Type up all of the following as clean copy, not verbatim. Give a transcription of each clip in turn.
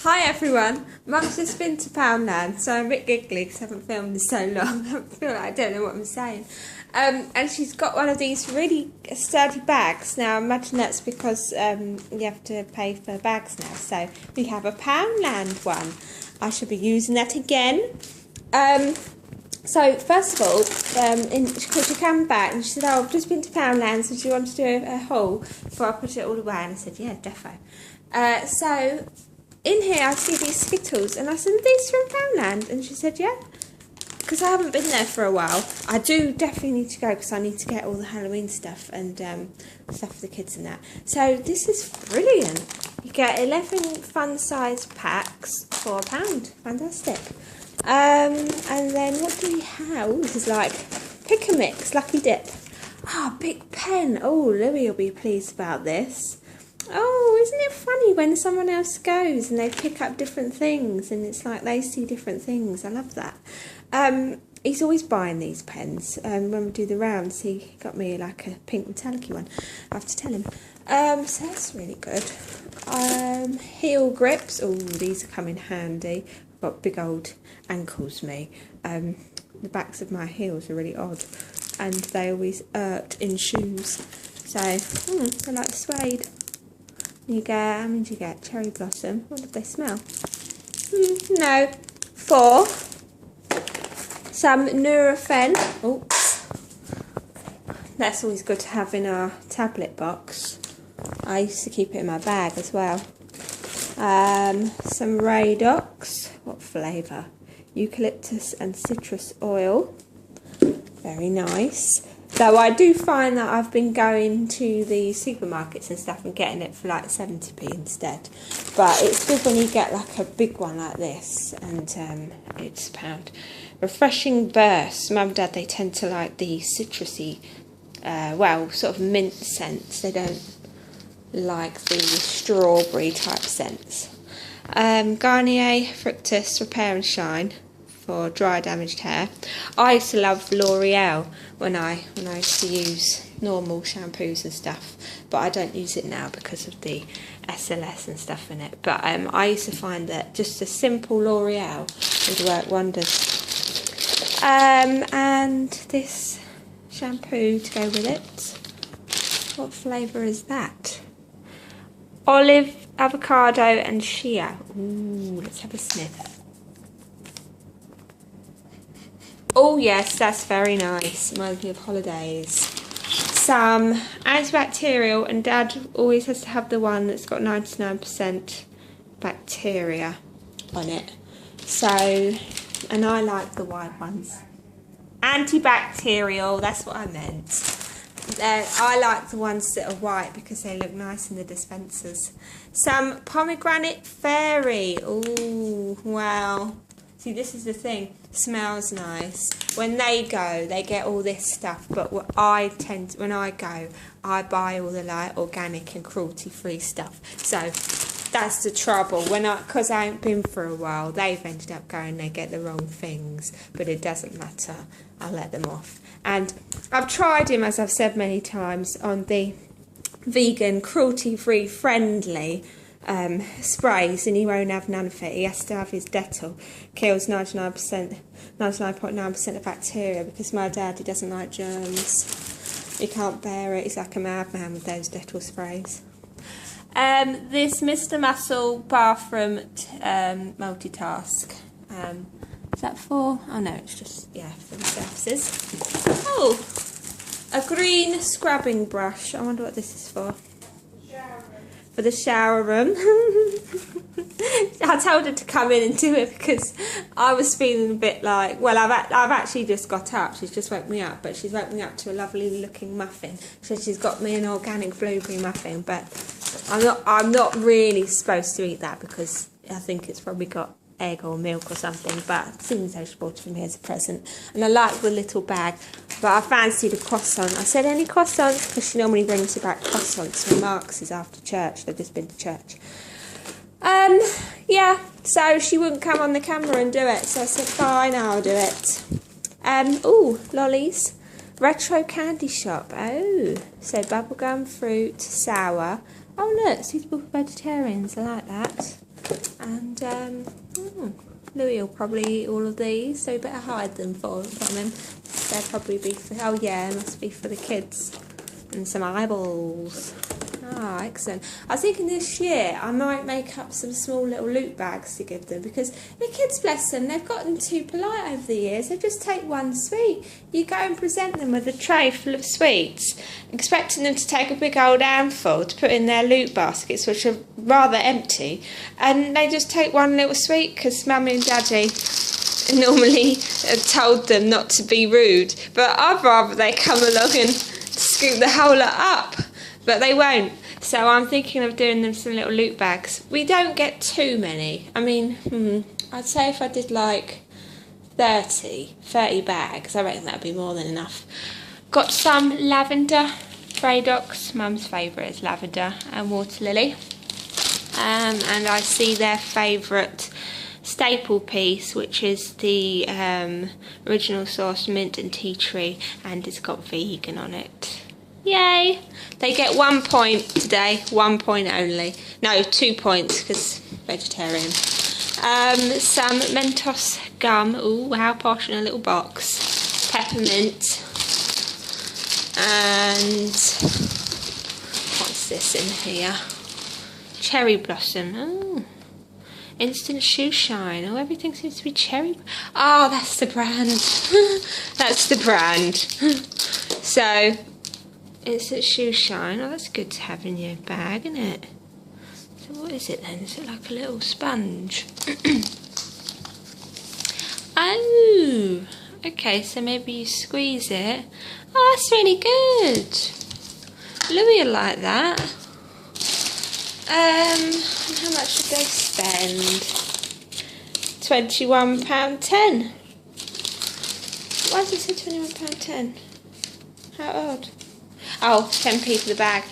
Hi everyone, Mum's just been to Poundland, so I'm a bit giggly because I haven't filmed in so long. I feel like I don't know what I'm saying. And she's got one of these really sturdy bags. Now I imagine that's because you have to pay for bags now. So we have a Poundland one. I should be using that again. So first of all, she came back and she said, "Oh, I've just been to Poundland, so do you want to do a haul before I put it all away?" And I said, "Yeah, defo." So in here I see these Skittles, and I said, "Are these from Poundland?" And she said, "Yeah," because I haven't been there for a while. I do definitely need to go because I need to get all the Halloween stuff and stuff for the kids and that. So this is brilliant. You get 11 fun-sized packs for £1. Fantastic. And then what do we have? Oh, this is like Pick a Mix, Lucky Dip. Ah, big pen. Oh, Louis will be pleased about this. Oh, isn't it funny when someone else goes and they pick up different things and it's like they see different things. I love that. He's always buying these pens. When we do the rounds, he got me like a pink metallic one. I have to tell him. So that's really good. Heel grips. Oh, these are coming handy. I've got big old ankles, me. The backs of my heels are really odd, and they always hurt in shoes. So I like the suede. You get, how many do you get? Cherry blossom. What did they smell? No. 4. Some Nurofen. Oh, that's always good to have in our tablet box. I used to keep it in my bag as well. Some Radox. What flavour? Eucalyptus and citrus oil. Very nice. Though I do find that I've been going to the supermarkets and stuff and getting it for like 70p instead. But it's good when you get like a big one like this, and it's £1. Refreshing Burst. Mum and Dad, they tend to like the citrusy, well, sort of mint scents. They don't like the strawberry type scents. Garnier Fructus Repair and Shine for dry damaged hair. I used to love L'Oreal when I used to use normal shampoos and stuff, but I don't use it now because of the SLS and stuff in it. But I used to find that just a simple L'Oreal would work wonders. And this shampoo to go with it. What flavour is that? Olive, avocado and shea. Ooh, let's have a sniff. Oh yes, that's very nice. Reminds me of holidays. Some antibacterial, and Dad always has to have the one that's got 99% bacteria on it. So, and I like the white ones. Antibacterial, that's what I meant. I like the ones that are white because they look nice in the dispensers. Some pomegranate fairy. Ooh, wow. See, this is the thing. Smells nice. When they go, they get all this stuff. But when I go, I buy all the like organic and cruelty-free stuff. So that's the trouble. Because I ain't been for a while, they've ended up going. They get the wrong things, but it doesn't matter. I'll let them off. And I've tried him, as I've said many times, on the vegan, cruelty-free, friendly sprays, and he won't have none of it. He has to have his Dettol. Kills 99.9% of bacteria, because my dad, he doesn't like germs. He can't bear it. He's like a madman with those Dettol sprays. This Mr. Muscle bathroom multitask. Is that for? Oh no, it's just, yeah, for the surfaces. Oh, a green scrubbing brush. I wonder what this is for. For the shower room. I told her to come in and do it because I was feeling a bit like, well, I've actually just got up. She's just woke me up, but she's woke me up to a lovely looking muffin. So she's got me an organic blueberry muffin, but I'm not really supposed to eat that because I think it's probably got egg or milk or something, but seeing as though she bought it from here as a present, and I like the little bag, but I fancied a croissant. I said, "Any croissants?" Because she normally brings me back croissants from Marks's after church. They've just been to church. Yeah, so she wouldn't come on the camera and do it, so I said, "Fine, I'll do it." Ooh, lollies. Retro candy shop. Oh, so bubblegum, fruit, sour. Oh look, suitable for vegetarians. I like that. And Louis will probably eat all of these, so we better hide them from him. They'll probably be for, oh yeah, it must be for the kids. And some eyeballs. Ah, excellent. I was thinking this year I might make up some small little loot bags to give them, because the kids, bless them, they've gotten too polite over the years. They just take one sweet. You go and present them with a tray full of sweets, expecting them to take a big old handful to put in their loot baskets, which are rather empty, and they just take one little sweet because Mummy and Daddy normally have told them not to be rude. But I'd rather they come along and scoop the whole lot up. But they won't, so I'm thinking of doing them some little loot bags. We don't get too many. I mean, I'd say if I did like 30 bags, I reckon that'd be more than enough. Got some lavender Fradox. Mum's favourite is lavender and water lily. And I see their favourite staple piece, which is the original source mint and tea tree, and it's got vegan on it. Yay! They get 1 point today, 1 point only. No, 2 points because vegetarian. Some Mentos gum. Ooh, how posh, in a little box. Peppermint. And what's this in here? Cherry blossom. Oh. Instant shoe shine. Oh, everything seems to be cherry. Oh, that's the brand. That's the brand. So, instant shoe shine. Oh, that's good to have in your bag, isn't it? So what is it then? Is it like a little sponge? Oh, okay, so maybe you squeeze it. Oh, that's really good. Louis will like that. And how much did they spend? £21.10. Why does it say £21.10? How odd. Oh, 10p for the bag.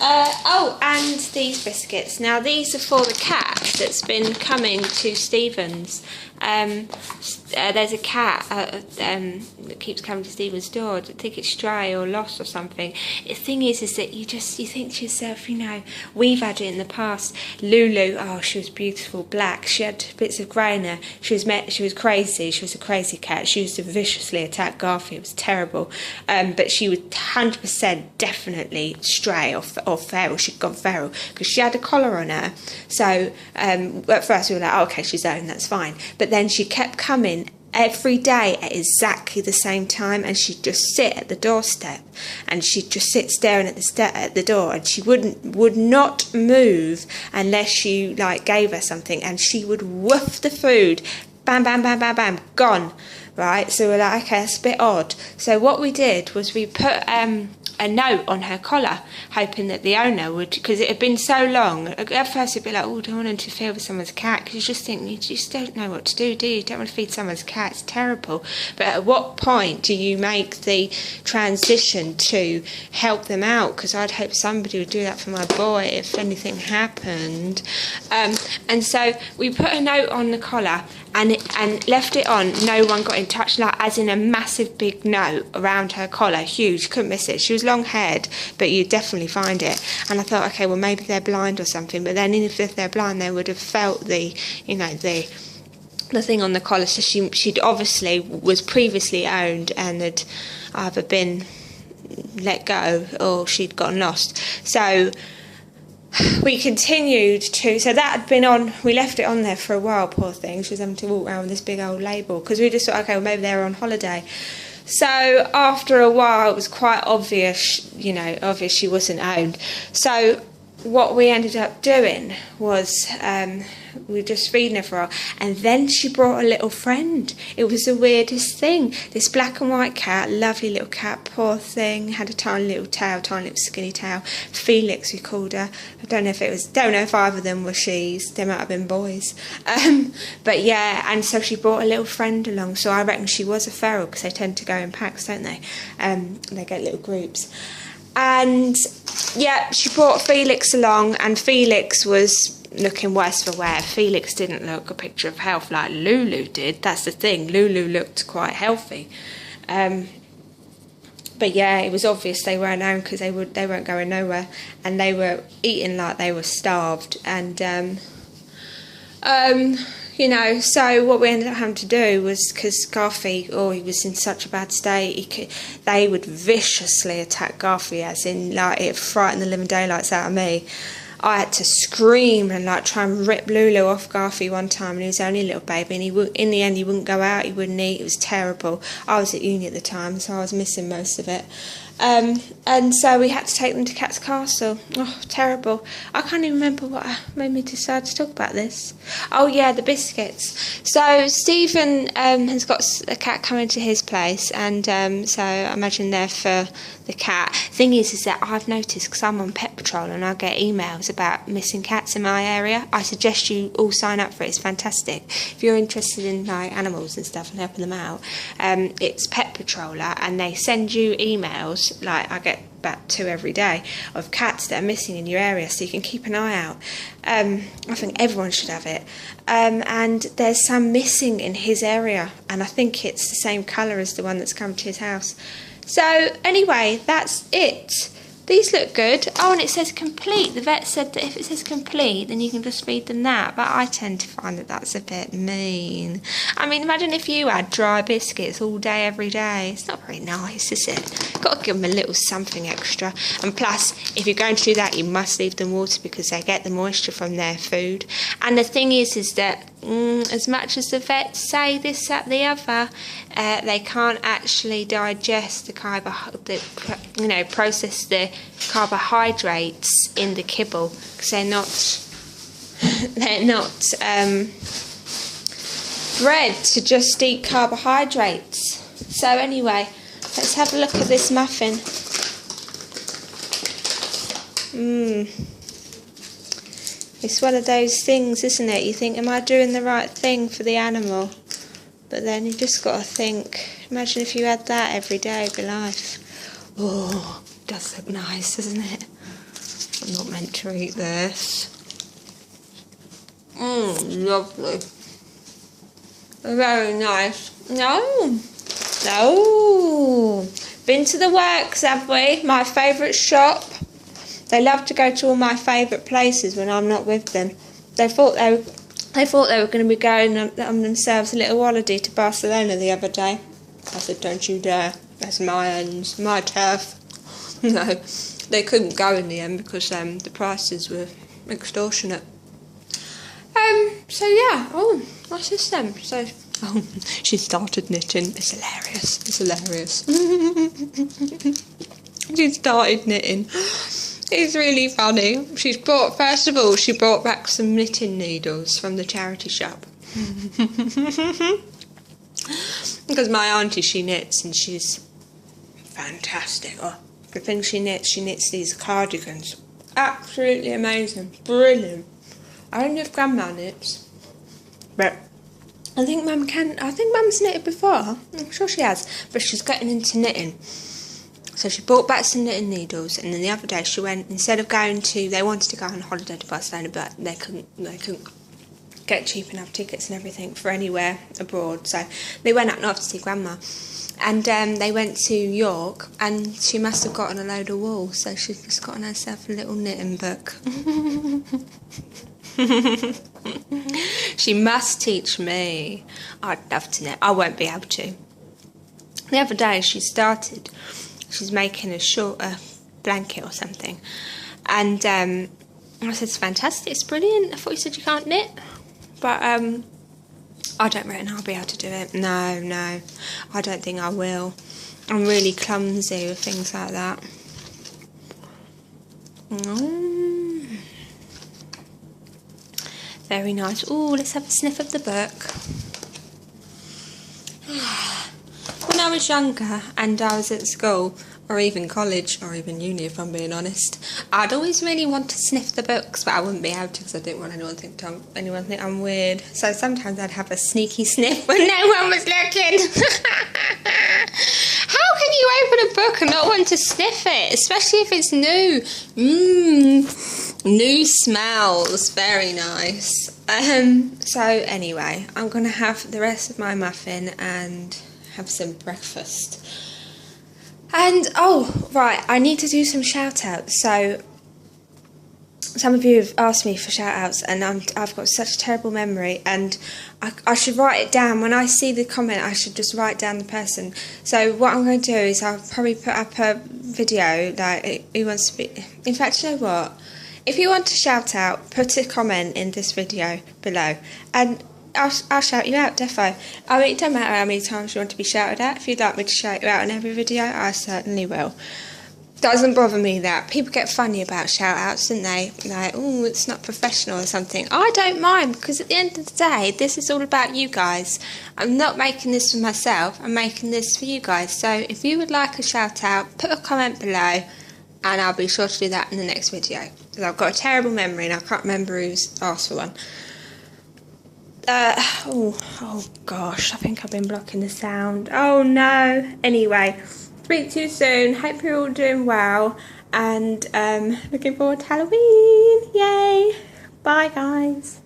Oh, and these biscuits. Now, these are for the cat that's been coming to Stephen's. There's a cat that keeps coming to Stephen's door. I think it's stray or lost or something. The thing is that you think to yourself, you know, we've had it in the past. Lulu, oh, she was beautiful, black. She had bits of grey in her. She was crazy. She was a crazy cat. She used to viciously attack Garfield. It was terrible. But she would 100% definitely stray or feral. She'd gone feral because she had a collar on her. So at first we were like, oh, okay, she's owned, that's fine. But then she kept coming every day at exactly the same time, and she'd just sit at the doorstep, and she'd just sit staring at the door, and she would not move unless you like gave her something, and she would woof the food, bam, bam, bam, bam, bam, gone. Right, so we're like, okay, that's a bit odd. So what we did was we put a note on her collar, hoping that the owner would, because it had been so long. At first, it'd be like, oh, don't want to interfere with someone's cat, because you just think, you just don't know what to do, do you? You don't want to feed someone's cat, it's terrible. But at what point do you make the transition to help them out? Because I'd hope somebody would do that for my boy if anything happened. And so we put a note on the collar and left it on. No one got in touch, like as in a massive big note around her collar, huge, couldn't miss it. She was long haired, but you'd definitely find it. And I thought, okay, well maybe they're blind or something. But then if they're blind, they would have felt the thing on the collar. So she'd obviously was previously owned and had either been let go or she'd gotten lost. So we continued to, so that had been on, we left it on there for a while, poor thing. She was having to walk around with this big old label because we just thought, okay, well maybe they were on holiday. So after a while it was quite obvious, obvious she wasn't owned. So what we ended up doing was we were just feeding her for a while, and then she brought a little friend. It was the weirdest thing. This black and white cat, lovely little cat, poor thing, had a tiny little tail, tiny little skinny tail. Felix, we called her. I don't know if either of them were she's. They might have been boys. But yeah, and so she brought a little friend along. So I reckon she was a feral, because they tend to go in packs, don't they? They get little groups. And yeah, she brought Felix along, and Felix was looking worse for wear. Felix didn't look a picture of health like Lulu did. That's the thing. Lulu looked quite healthy. But yeah, it was obvious they weren't owned, because they weren't going nowhere, and they were eating like they were starved. And You know, so what we ended up having to do was, because Garfi, he was in such a bad state, they would viciously attack Garfi, as in, like, it frightened the living daylights out of me. I had to scream and, like, try and rip Lulu off Garfi one time, and he was only a little baby, and in the end he wouldn't go out, he wouldn't eat, it was terrible. I was at uni at the time, so I was missing most of it. And so we had to take them to Cat's Castle. Oh, terrible. I can't even remember what made me decide to talk about this. Oh yeah, the biscuits. So Stephen has got a cat coming to his place, and so I imagine they're for the cat. Thing is that I've noticed, because I'm on Pet Patrol and I get emails about missing cats in my area. I suggest you all sign up for it. It's fantastic. If you're interested in, like, animals and stuff and helping them out, it's Pet Patroller, and they send you emails. Like, I get about 2 every day of cats that are missing in your area, so you can keep an eye out. I think everyone should have it. And there's some missing in his area, and I think it's the same colour as the one that's come to his house. So anyway, that's it. These look good. Oh, and it says complete. The vet said that if it says complete, then you can just feed them that. But I tend to find that that's a bit mean. I mean, imagine if you had dry biscuits all day, every day. It's not very nice, is it? Got to give them a little something extra. And plus, if you're going to do that, you must leave them water, because they get the moisture from their food. And the thing is that as much as the vets say this, that, the other, they can't actually digest process the carbohydrates in the kibble, because they're not bred to just eat carbohydrates. So anyway, let's have a look at this muffin. It's one of those things, isn't it? You think, am I doing the right thing for the animal? But then you just got to think, imagine if you had that every day of your life. Oh, it does look nice, doesn't it? I'm not meant to eat this. Lovely. Very nice. No. Been to the Works, have we? My favourite shop. They love to go to all my favourite places when I'm not with them. They thought they were going to be going on themselves a little holiday to Barcelona the other day. I said, don't you dare. That's my ends, my turf. No, they couldn't go in the end because the prices were extortionate. So yeah, what's this then? So, she started knitting. It's hilarious. She started knitting. It's really funny. She brought back some knitting needles from the charity shop. Because my auntie, she knits, and she's fantastic. Oh, the things she knits these cardigans. Absolutely amazing. Brilliant. I don't know if Grandma knits, but I think Mum's knitted before. I'm sure she has, but she's getting into knitting. So she brought back some knitting needles, and then the other day she went, instead of they wanted to go on holiday to Barcelona, but they couldn't get cheap enough tickets and everything for anywhere abroad. So they went up north to see Grandma, and they went to York, and she must have gotten a load of wool, so she's just gotten herself a little knitting book. She must teach me. I'd love to knit. I won't be able to. The other day she's making a blanket or something, and I said, it's fantastic, it's brilliant. I thought you said you can't knit, but I don't reckon I'll be able to do it. No, I don't think I will. I'm really clumsy with things like that. Very nice. Oh, let's have a sniff of the book. When I was younger and I was at school, or even college, or even uni if I'm being honest, I'd always really want to sniff the books, but I wouldn't be able to because I didn't want anyone to think I'm weird. So sometimes I'd have a sneaky sniff when no one was looking. How can you open a book and not want to sniff it, especially if it's new? New smells, very nice. So anyway, I'm going to have the rest of my muffin and have some breakfast. And, oh, right, I need to do some shout-outs. So, some of you have asked me for shout-outs, and I've got such a terrible memory, and I should write it down. When I see the comment, I should just write down the person. So what I'm going to do is I'll probably put up a video, like, who wants to be... In fact, you know what? If you want to shout out, put a comment in this video below, and I'll shout you out, defo. I mean, it doesn't matter how many times you want to be shouted at. If you'd like me to shout you out in every video, I certainly will. Doesn't bother me that. People get funny about shout-outs, don't they? Like, oh, it's not professional or something. I don't mind, because at the end of the day, this is all about you guys. I'm not making this for myself, I'm making this for you guys. So if you would like a shout-out, put a comment below, and I'll be sure to do that in the next video. Because I've got a terrible memory, and I can't remember who's asked for one. Oh gosh, I think I've been blocking the sound. Oh no. Anyway. Speak to you soon. Hope you're all doing well, and looking forward to Halloween. Yay! Bye guys.